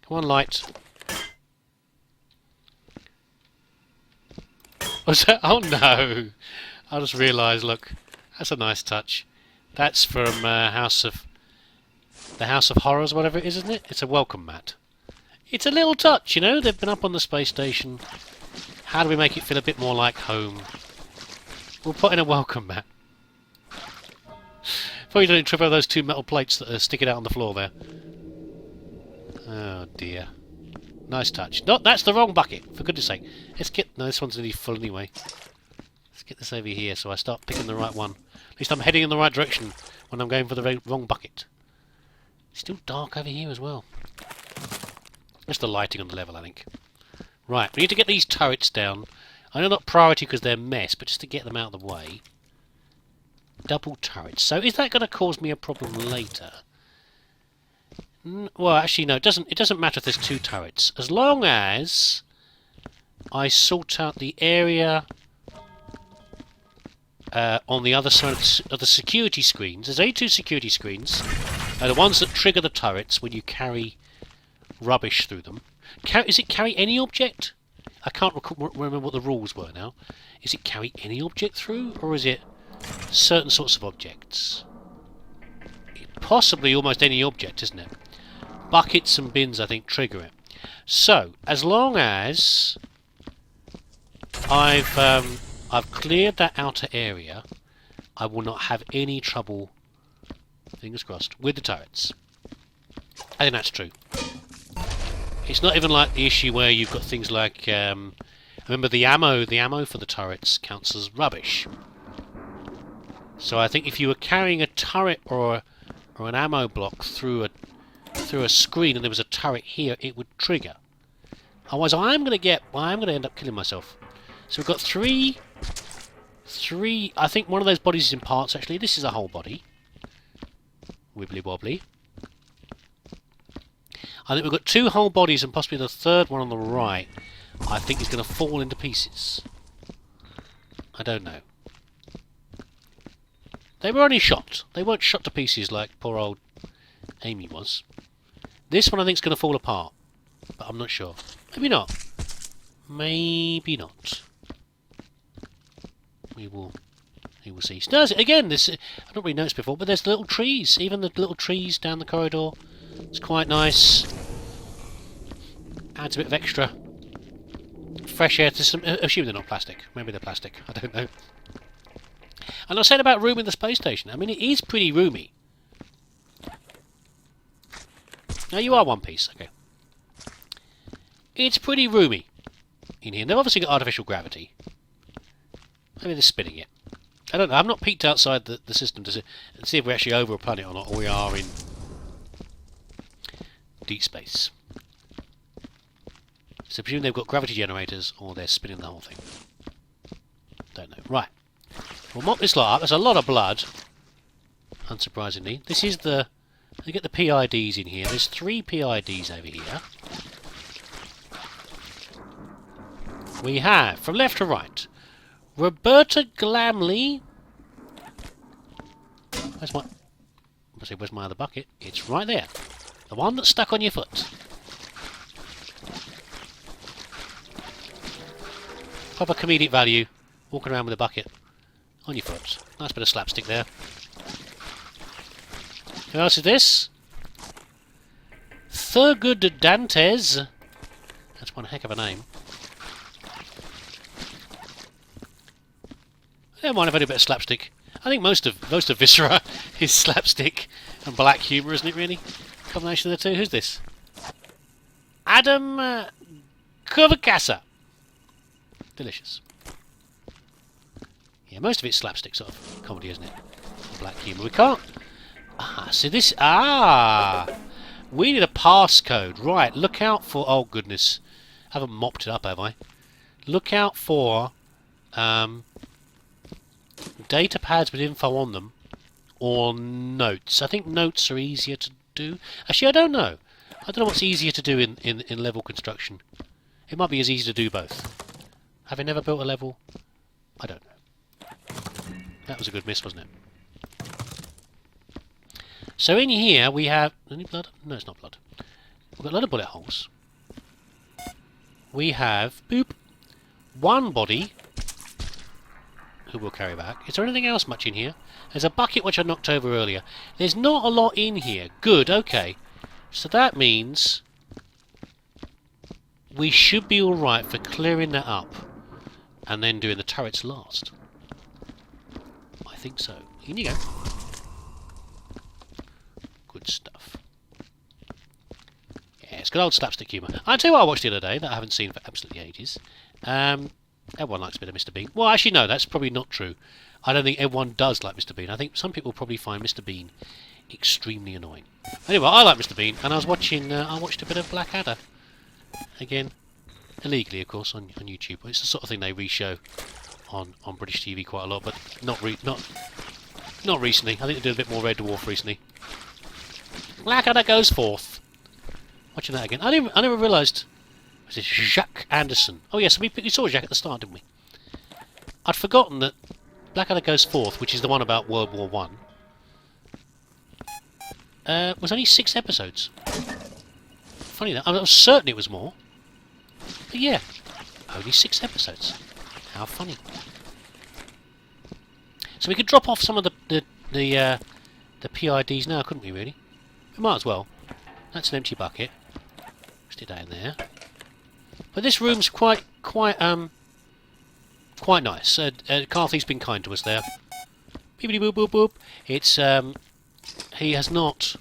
Come on, light. What's that? Oh no! I just realised, look, that's a nice touch. That's from the House of Horrors, whatever it is, isn't it? It's a welcome mat. It's a little touch, you know. They've been up on the space station. How do we make it feel a bit more like home? We'll put in a welcome mat. Before you don't trip over those two metal plates that are sticking out on the floor there. Oh dear. Nice touch. No, that's the wrong bucket, for goodness sake. Let's get... No, this one's nearly full anyway. Let's get this over here so I start picking the right one. At least I'm heading in the right direction when I'm going for the wrong bucket. It's still dark over here as well. That's the lighting on the level, I think. Right, we need to get these turrets down. I know not priority because they're a mess, but just to get them out of the way. Double turrets. So is that going to cause me a problem later? Well, actually, no. It doesn't matter if there's two turrets, as long as I sort out the area on the other side of the security screens. There's only two security screens. The ones that trigger the turrets when you carry rubbish through them. Is it carry any object? I can't remember what the rules were now. Is it carry any object through, or is it certain sorts of objects? Possibly almost any object, isn't it? Buckets and bins, I think, trigger it. So, as long as I've cleared that outer area, I will not have any trouble, fingers crossed, with the turrets. I think that's true. It's not even like the issue where you've got things like, remember the ammo for the turrets counts as rubbish. So I think if you were carrying a turret or an ammo block through a screen and there was a turret here, it would trigger. Otherwise, I'm going to end up killing myself. So we've got three. I think one of those bodies is in parts. Actually, this is a whole body. Wibbly wobbly. I think we've got two whole bodies and possibly the third one on the right. I think is going to fall into pieces. I don't know. They were only shot. They weren't shot to pieces like poor old Amy was. This one I think is going to fall apart, but I'm not sure. Maybe not. Maybe not. We will see. No, again, this I don't really noticed before, but there's little trees. Even the little trees down the corridor. It's quite nice. Adds a bit of extra fresh air to some. Assuming they're not plastic. Maybe they're plastic. I don't know. And I was saying about room in the space station. I mean, it is pretty roomy. Now you are one piece, okay. It's pretty roomy in here. They've obviously got artificial gravity. Maybe they're spinning it. I don't know. I've not peeked outside the system to see if we're actually over a planet or not, or we are in deep space. So I presume they've got gravity generators, or they're spinning the whole thing. Don't know. Right. We'll mop this lot up. There's a lot of blood, unsurprisingly. This is the... You get the PIDs in here. There's 3 PIDs over here. We have, from left to right, Roberta Glamley. Where's my other bucket? It's right there. The one that's stuck on your foot. Proper comedic value. Walking around with a bucket on your foot. Nice bit of slapstick there. Who else is this? Thurgood Dantes. That's one heck of a name. I don't mind if I do a bit of slapstick. I think most of Viscera is slapstick and black humour, isn't it, really? Combination of the two. Who's this? Adam Kovacasa. Delicious. Yeah, most of it's slapstick sort of comedy, isn't it? Black humour. We can't... so this... We need a passcode. Right, look out for... Oh, goodness. I haven't mopped it up, have I? Look out for... data pads with info on them. Or notes. I think notes are easier to do. Actually, I don't know. I don't know what's easier to do in level construction. It might be as easy to do both. Having never built a level... I don't know. That was a good miss, wasn't it? So in here we have... Any blood? No, it's not blood. got a lot of bullet holes. We have, boop, one body who we'll carry back. Is there anything else much in here? There's a bucket which I knocked over earlier. There's not a lot in here. Good, okay. So that means we should be alright for clearing that up and then doing the turrets last. I think so. In you go. Good stuff. Yeah, it's good old slapstick humour. I'll tell you what I watched the other day that I haven't seen for absolutely ages. Everyone likes a bit of Mr. Bean. Well, actually, no, that's probably not true. I don't think everyone does like Mr. Bean. I think some people probably find Mr. Bean extremely annoying. Anyway, I like Mr. Bean, and I was watching. I watched a bit of Blackadder. Again, illegally, of course, on YouTube. It's the sort of thing they re-show on British TV quite a lot, but not recently. I think they did a bit more Red Dwarf recently. Blackadder goes forth. Watching that again. I never realised. Was it Jacques Anderson? Oh yes, we saw Jacques at the start, didn't we? I'd forgotten that Blackadder Goes Forth, which is the one about World War One, was only 6 episodes. Funny that. I was certain it was more. But yeah, only 6 episodes. How funny. So we could drop off some of the PIDs now, couldn't we? Really? We might as well. That's an empty bucket. Stick that in there. But this room's quite nice. Carthy's been kind to us there. Beepity boop boop boop. It's he has not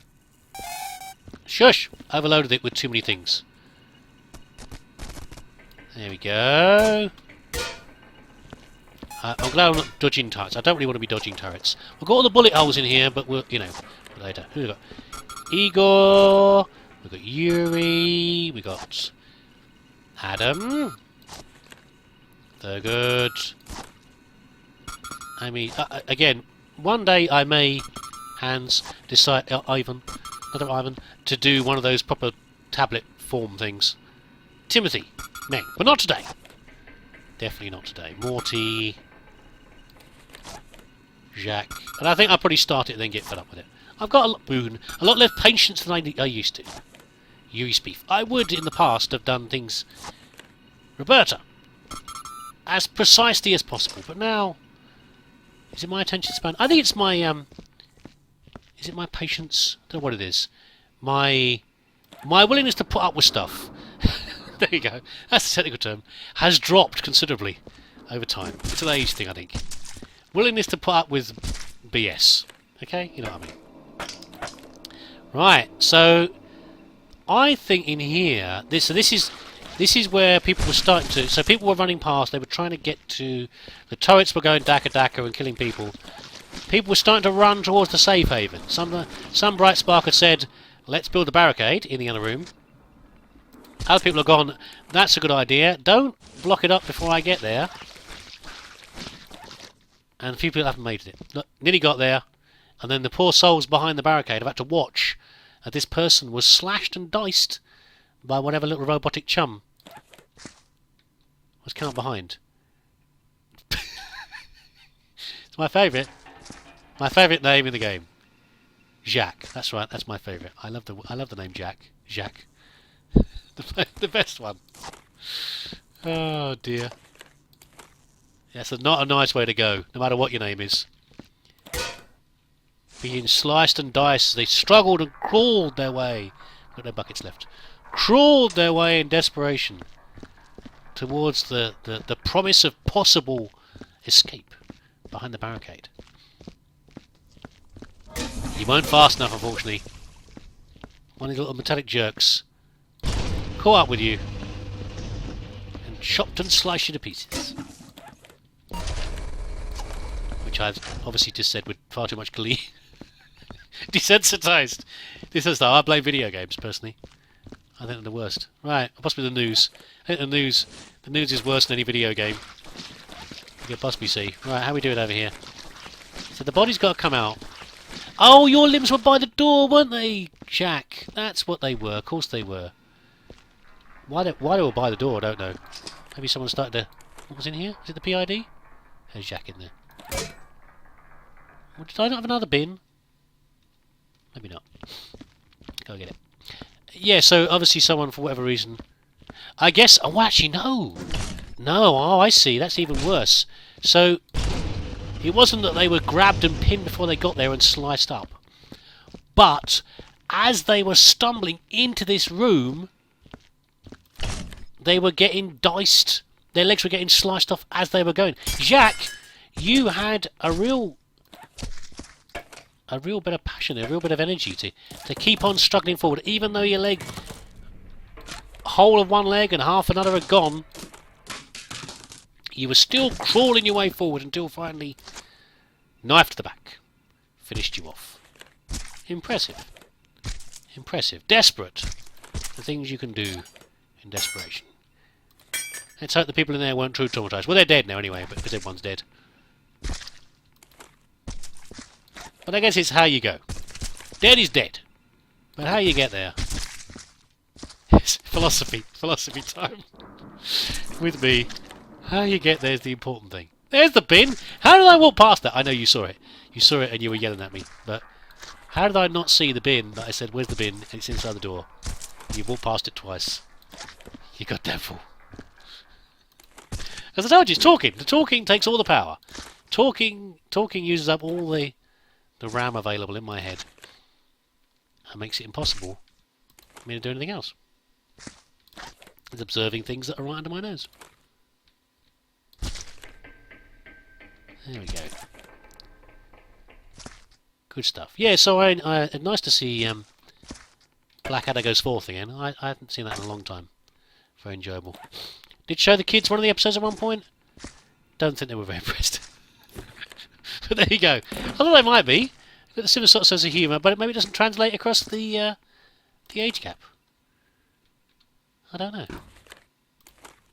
overloaded it with too many things. There we go. I'm glad I'm not dodging turrets. I don't really want to be dodging turrets. We've got all the bullet holes in here, but we'll, later. Who we got? Igor. We've got Yuri. We got Adam. Thurgood. I mean, again, one day I may, decide, another Ivan, to do one of those proper tablet form things. Timothy, Meng, but not today. Definitely not today. Morty, Jacques, and I think I'll probably start it and then get fed up with it. I've got a lot less patience than I used to. Yuri's beef. I would, in the past, have done things, Roberta, as precisely as possible, but now, is it my attention span? I think it's my, is it my patience? I don't know what it is. My willingness to put up with stuff, there you go, that's the technical term, has dropped considerably over time. It's an age thing, I think. Willingness to put up with BS. Okay? You know what I mean. Right, so I think in here, this is where people were starting to... So people were running past, they were trying to get to... The turrets were going dakka and killing people. People were starting to run towards the safe haven. Some bright spark had said, let's build a barricade in the other room. Other people have gone, that's a good idea, don't block it up before I get there. And a few people haven't made it. Look, nearly got there, and then the poor souls behind the barricade have had to watch as this person was slashed and diced by whatever little robotic chum was coming behind. It's my favourite. My favourite name in the game. Jacques. That's right, that's my favourite. I love the name Jack. Jacques. The best one. Oh dear. That's not a nice way to go, no matter what your name is. Being sliced and diced, they struggled and crawled their way. Got no buckets left. Crawled their way in desperation towards the promise of possible escape behind the barricade. You weren't fast enough, unfortunately. One of the little metallic jerks caught up with you and chopped and sliced you to pieces. Which I've obviously just said with far too much glee. Desensitised. This is I blame video games personally. I think they're the worst. Right, possibly the news. I think the news is worse than any video game. You can possibly see. Right, how are we doing over here? So the body's got to come out. Oh, your limbs were by the door, weren't they, Jack? That's what they were. Of course they were. Why they were by the door, I don't know. Maybe someone started to... What was in here? Is it the PID? There's Jack in there. Well, did I not have another bin? Maybe not. Go get it. Yeah, so obviously someone, for whatever reason... I guess... Oh, actually, no! No, oh, I see. That's even worse. So, it wasn't that they were grabbed and pinned before they got there and sliced up. But, as they were stumbling into this room, they were getting diced. Their legs were getting sliced off as they were going. Jacques, you had a real bit of passion, a real bit of energy to keep on struggling forward, even though your leg, whole of one leg and half another had gone. You were still crawling your way forward until finally, knife to the back, finished you off. Impressive. Impressive. Desperate. The things you can do in desperation. Let's hope the people in there weren't too traumatised. Well, they're dead now anyway, but because everyone's dead. But I guess it's how you go. Dead is dead. But how you get there? It's philosophy time. With me, how you get there is the important thing. There's the bin! How did I walk past that? I know you saw it. You saw it and you were yelling at me. But how did I not see the bin that I said, where's the bin? And it's inside the door. You walked past it twice. You goddamn fool. As I told you, it's talking. The talking takes all the power. Talking uses up all the RAM available in my head. And makes it impossible for me to do anything else. It's observing things that are right under my nose. There we go. Good stuff. Yeah, so nice to see Blackadder goes forth again. I haven't seen that in a long time. Very enjoyable. Did show the kids one of the episodes at one point? Don't think they were very impressed. But there you go. I thought they might be. Got a similar sort of sense of humour, but maybe it doesn't translate across the age gap. I don't know.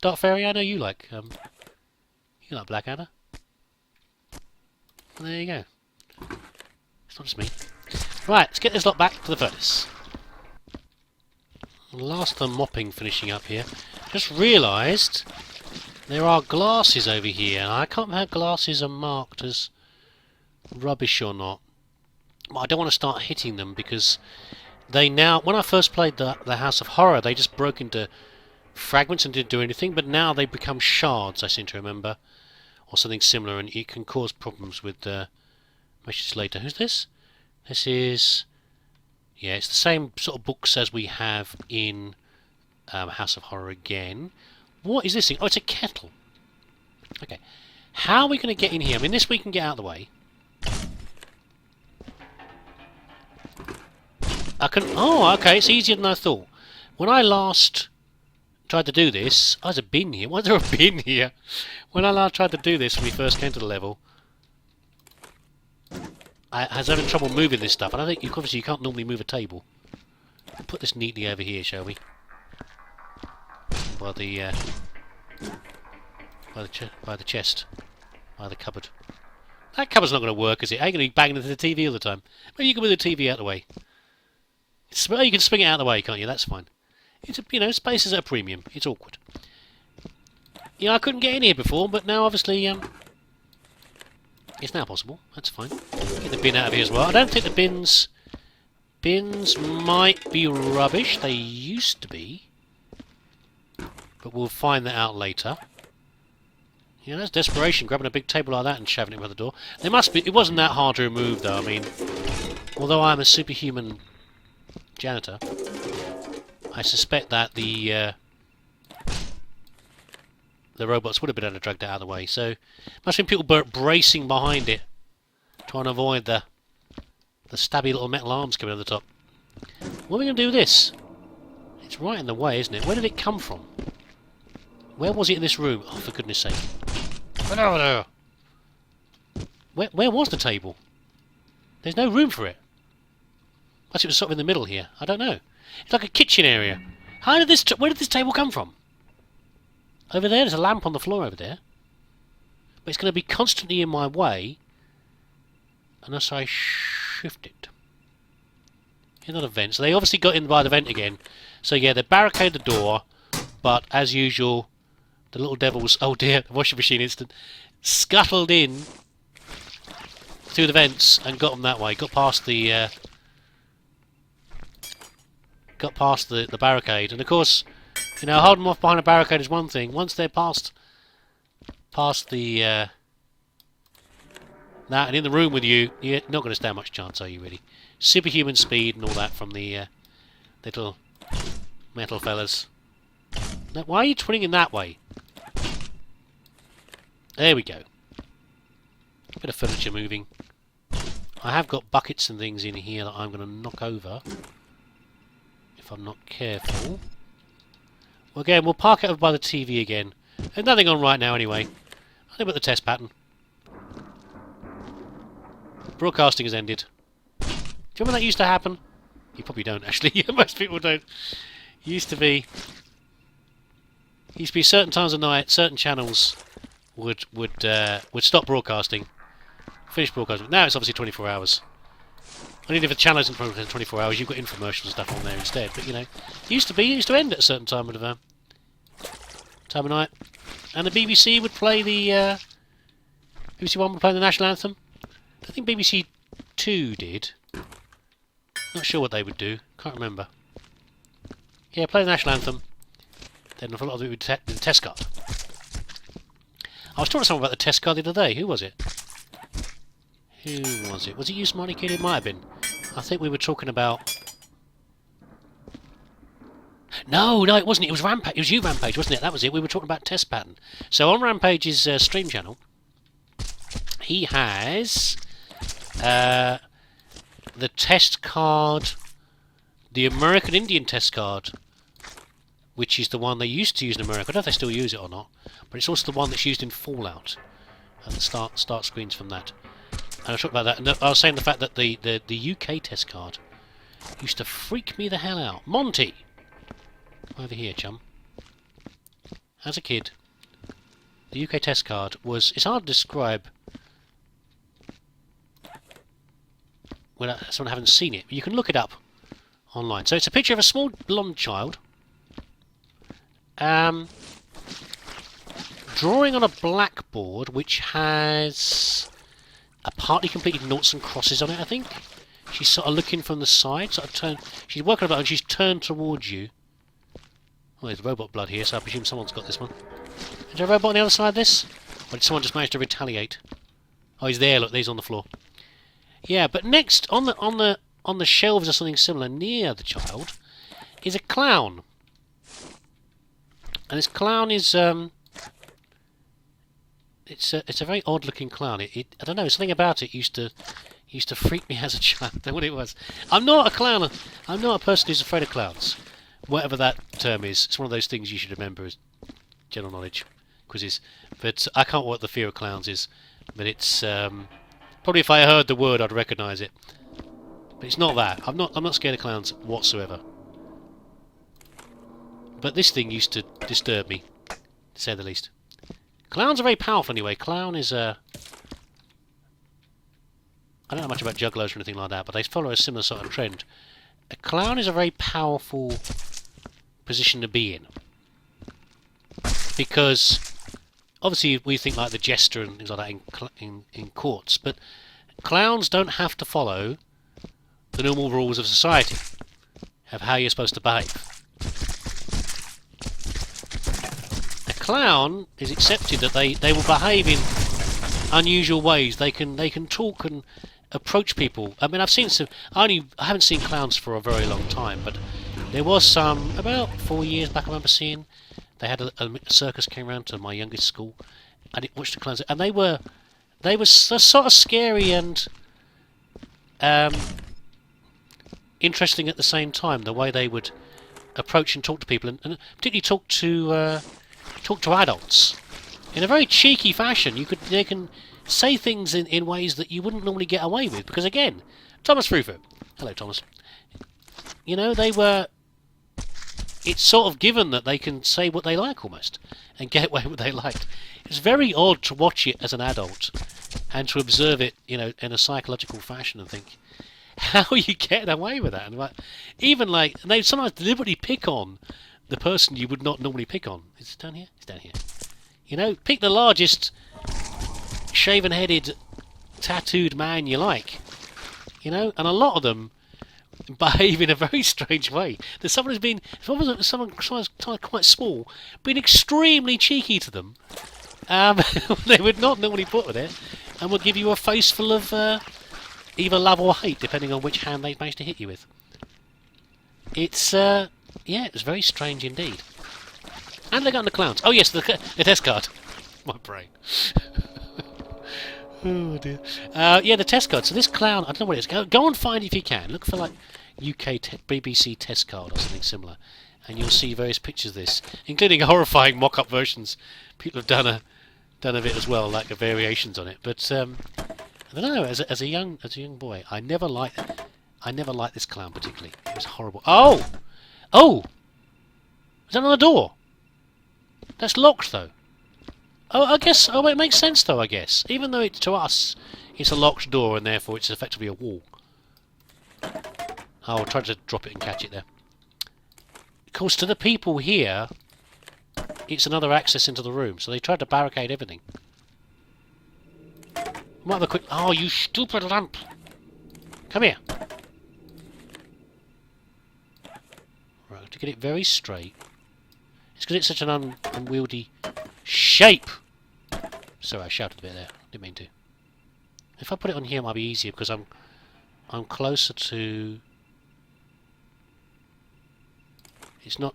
Dark Fairy, I know you like Blackadder. Well, there you go. It's not just me. Right, let's get this lot back to the furnace. Last of the mopping finishing up here. Just realised there are glasses over here. I can't remember how glasses are marked as rubbish or not. But I don't want to start hitting them because they now... When I first played the House of Horror, they just broke into fragments and didn't do anything, but now they become shards, I seem to remember. Or something similar, and it can cause problems with... messages later. Who's this? This is... Yeah, it's the same sort of books as we have in House of Horror again. What is this thing? Oh, it's a kettle. Okay. How are we going to get in here? I mean, this we can get out of the way. I can... Oh, okay, it's easier than I thought. When I last tried to do this... Oh, there's a bin here. Why is there a bin here? When I last tried to do this when we first came to the level... I was having trouble moving this stuff, and I think obviously you can't normally move a table. We'll put this neatly over here, shall we? By the chest, by the cupboard. That cupboard's not going to work, is it? I ain't going to be banging into the TV all the time. Maybe you can move the TV out of the way. You can swing it out of the way, can't you? That's fine. It's space is at a premium. It's awkward. I couldn't get in here before, but now obviously it's now possible. That's fine. Get the bin out of here as well. I don't think the bins might be rubbish. They used to be, but we'll find that out later. Yeah, that's desperation, grabbing a big table like that and shoving it by the door. There must be. It wasn't that hard to remove, though. I mean, although I'm a superhuman janitor, I suspect that the robots would have been able to drag that out of the way. So, must have been people bracing behind it, trying to avoid the stabby little metal arms coming over the top. What are we going to do with this? It's right in the way, isn't it? Where did it come from? Where was it in this room? Oh, for goodness sake. Where was the table? There's no room for it. Unless it was sort of in the middle here. I don't know. It's like a kitchen area. Where did this table come from? Over there, there's a lamp on the floor over there. But it's going to be constantly in my way unless I shift it. Here's another vent. So they obviously got in by the vent again. So yeah, they barricaded the door, but as usual, the little devils, oh dear, the washing machine instant, scuttled in through the vents and got them that way. Got past the got past the barricade. And of course, you know, holding them off behind a barricade is one thing. Once they're past the that and in the room with you, you're not going to stand much chance, are you really? Superhuman speed and all that from the little metal fellas. Now, why are you twinning that way? There we go. Bit of furniture moving. I have got buckets and things in here that I'm going to knock over if I'm not careful. Well, again, we'll park it over by the TV again. There's nothing on right now anyway. I'll look at the test pattern. Broadcasting has ended. Do you remember that used to happen? You probably don't, actually. Most people don't. Used to be certain times of night, certain channels would stop broadcasting, finish broadcasting. Now it's obviously 24 hours. Only if the channel isn't 24 hours, you've got infomercial stuff on there instead. But you know, it used to end at a certain time of night, and the BBC would play the BBC One would play the national anthem. I think BBC Two did. Not sure what they would do. Can't remember. Yeah, play the national anthem. Then a lot of it would the test card. I was talking to someone about the test card the other day. Who was it? Who was it? Was it you, Smarty Kid? It might have been. I think we were talking about... No, it wasn't. It was Rampage. It was you, Rampage, wasn't it? That was it. We were talking about test pattern. So on Rampage's stream channel, he has the test card, the American Indian test card, which is the one they used to use in America. I don't know if they still use it or not, but it's also the one that's used in Fallout. And the start screens from that. And I was talking about that, and I was saying the fact that the UK test card used to freak me the hell out. Monty! Over here, chum. As a kid, the UK test card was... It's hard to describe when someone hasn't seen it. But you can look it up online. So it's a picture of a small blonde child drawing on a blackboard which has a partly completed noughts and crosses on it, I think. She's sort of looking from the side, sort of turned. She's working about and she's turned towards you. Oh, there's robot blood here, so I presume someone's got this one. Is there a robot on the other side of this? Or did someone just manage to retaliate? Oh, he's there. Look, he's on the floor. Yeah, but next on the shelves or something similar near the child is a clown. And this clown is it's a very odd looking clown. I don't know, something about it used to freak me as a child. I don't know what it was. I'm not a clown. I'm not a person who's afraid of clowns. Whatever that term is, it's one of those things you should remember as general knowledge quizzes. But I can't what the fear of clowns is. But it's probably if I heard the word, I'd recognise it. But it's not that. I'm not scared of clowns whatsoever. But this thing used to disturb me, to say the least. Clowns are very powerful anyway. Clown is a... I don't know much about juggalos or anything like that, but they follow a similar sort of trend. A clown is a very powerful position to be in. Because, obviously, we think like the jester and things like that in courts, but clowns don't have to follow the normal rules of society, of how you're supposed to behave. A clown is accepted that they will behave in unusual ways. They can talk and approach people. I mean, I've seen some. I haven't seen clowns for a very long time, but there was some about 4 years back. I remember seeing they had a circus came around to my youngest school, and it watched the clowns, and they were sort of scary and interesting at the same time. The way they would approach and talk to people, and particularly talk to adults in a very cheeky fashion. They can say things in ways that you wouldn't normally get away with, because again, Thomas Frufu. Hello, Thomas. You know, it's sort of given that they can say what they like almost, and get away with what they like. It's very odd to watch it as an adult, and to observe it, you know, in a psychological fashion and think, how are you getting away with that? And even they sometimes deliberately pick on the person you would not normally pick on. Is it down here? It's down here. You know, pick the largest shaven-headed, tattooed man you like. You know, and a lot of them behave in a very strange way. That someone has been, someone quite small, been extremely cheeky to them. They would not normally put with it, and would give you a face full of either love or hate, depending on which hand they managed to hit you with. It's yeah, it was very strange indeed. And they got the clowns. Oh yes, the test card. My brain. Oh dear. Yeah, the test card. So this clown, I don't know what it is. Go and find it if you can. Look for like BBC test card or something similar, and you'll see various pictures of this, including horrifying mock-up versions. People have done a bit as well, like variations on it. But I don't know. As a young boy, I never liked this clown particularly. It was horrible. Oh, is that another door? That's locked though. Oh, I guess. Oh, it makes sense though. I guess, even though to us it's a locked door and therefore it's effectively a wall. I'll try to drop it and catch it there. Of course, to the people here, it's another access into the room, so they tried to barricade everything. Might have a quick. Oh, you stupid lamp! Come here. Right, to get it very straight. It's because it's such an unwieldy shape. Sorry, I shouted a bit there. Didn't mean to. If I put it on here, it might be easier because I'm closer to. It's not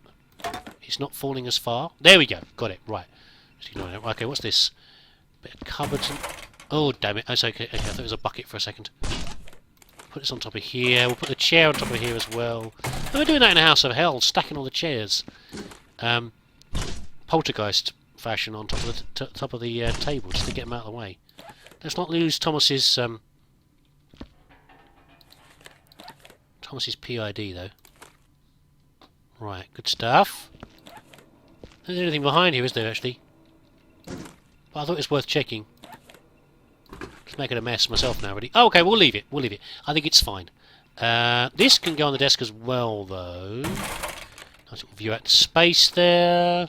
falling as far. There we go. Got it. Right. Just ignore it. Okay, what's this? Bit of cupboards. Oh, damn it. That's okay. Okay, I thought it was a bucket for a second. Put this on top of here. We'll put the chair on top of here as well. And we're doing that in a house of hell, stacking all the chairs. Poltergeist fashion on top of the table just to get them out of the way. Let's not lose Thomas's PID though. Right, good stuff. There's anything behind here, is there actually? But I thought it was worth checking. Just making a mess myself now, already. Oh, okay, we'll leave it. We'll leave it. I think it's fine. This can go on the desk as well, though. Nice little view out to space there.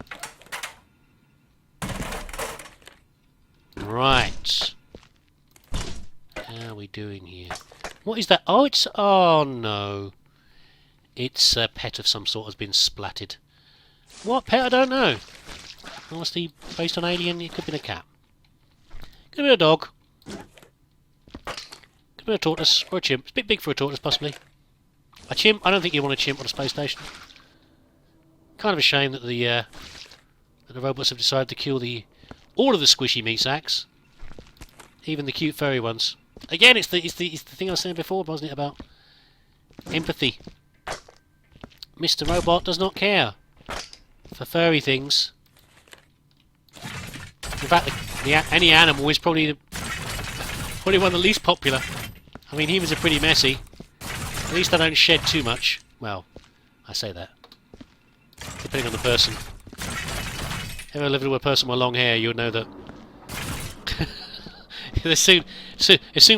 Right. How are we doing here? What is that? Oh, it's... Oh, no. It's a pet of some sort has been splatted. What pet? I don't know. Honestly, based on Alien, it could be a cat. Could be a dog. Could be a tortoise or a chimp. It's a bit big for a tortoise, possibly. A chimp? I don't think you want a chimp on a space station. Kind of a shame that the robots have decided to kill all of the squishy meat sacks, even the cute furry ones. Again, it's the thing I was saying before, wasn't it, about empathy. Mr. Robot does not care for furry things. In fact, any animal is probably one of the least popular. I mean, humans are pretty messy. At least they don't shed too much. Well, I say that. Depending on the person. If you ever lived with a person with long hair, you'll know that there's soon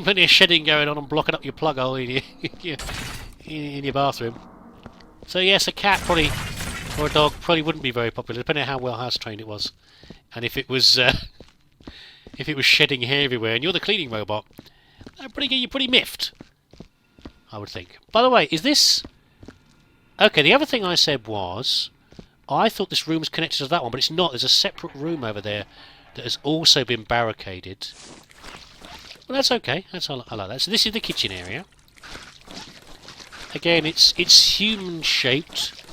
plenty of shedding going on and blocking up your plug hole in your bathroom. So yes, a cat probably, or a dog probably wouldn't be very popular, depending on how well house trained it was, and if it was shedding hair everywhere, and you're the cleaning robot, you're pretty miffed, I would think. By the way, is this okay? The other thing I said was, I thought this room was connected to that one, but it's not. There's a separate room over there that has also been barricaded. Well, that's okay. I like that. So this is the kitchen area. Again, it's human-shaped.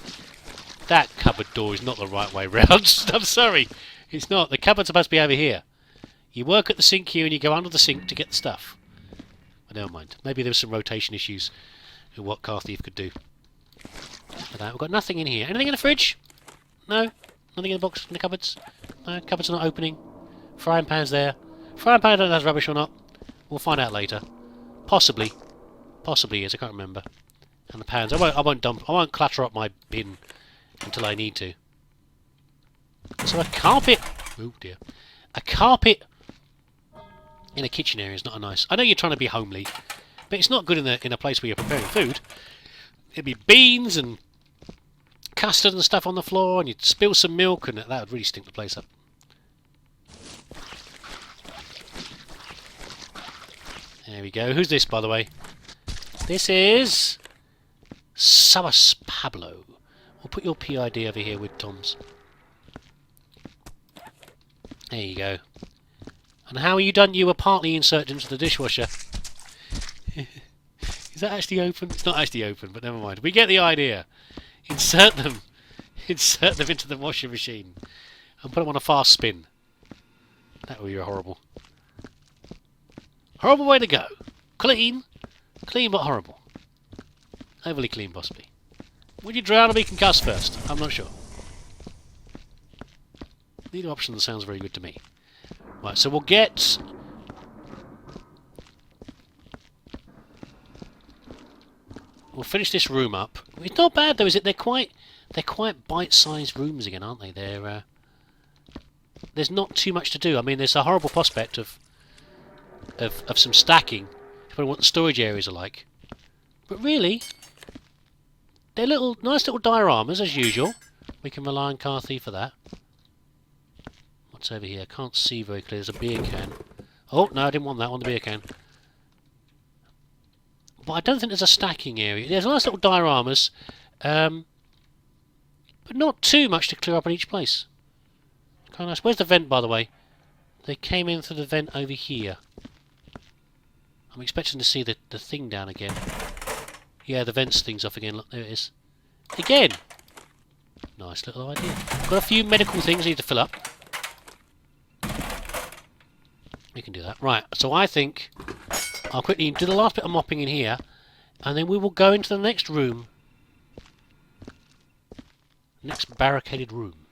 That cupboard door is not the right way round. I'm sorry. It's not. The cupboard's supposed to be over here. You work at the sink here and you go under the sink to get the stuff. But never mind. Maybe there were some rotation issues with what car thief could do. But we've got nothing in here. Anything in the fridge? No? Nothing in the box, in the cupboards? No? Cupboards are not opening. Frying pan's there. Frying pan, I don't know if that's rubbish or not. We'll find out later. Possibly. Possibly is, I can't remember. And the pans. I won't clutter up my bin until I need to. So a carpet. Oh dear. A carpet in a kitchen area is not a nice. I know you're trying to be homely, but it's not good in a place where you're preparing food. It'd be beans and custard and stuff on the floor, and you'd spill some milk, and that would really stink the place up. There we go. Who's this, by the way? This is Viscera Pablo. We'll put your PID over here with Tom's. There you go. And how are you done? You were partly inserted into the dishwasher. Is that actually open? It's not actually open, but never mind. We get the idea. Insert them. Insert them into the washing machine. And put them on a fast spin. That would be horrible. Horrible way to go. Clean. Clean but horrible. Overly clean, possibly. Would you drown or be concussed first? I'm not sure. Neither option sounds very good to me. Right, so we'll get... We'll finish this room up. It's not bad though, is it? They're quite bite-sized rooms again, aren't they? There's not too much to do. I mean, there's a horrible prospect of some stacking, depending on what the storage areas are like. But really, they're nice little dioramas as usual. We can rely on Carthy for that. What's over here? I can't see very clearly. There's a beer can. Oh no, I didn't want that one. The beer can. But I don't think there's a stacking area. There's nice little dioramas, but not too much to clear up in each place. Kind of nice. Where's the vent, by the way? They came in through the vent over here. I'm expecting to see the thing down again. Yeah, the vents thing's off again. Look, there it is. Again! Nice little idea. Got a few medical things I need to fill up. We can do that. Right, so I think I'll quickly do the last bit of mopping in here, and then we will go into the next room. Next barricaded room.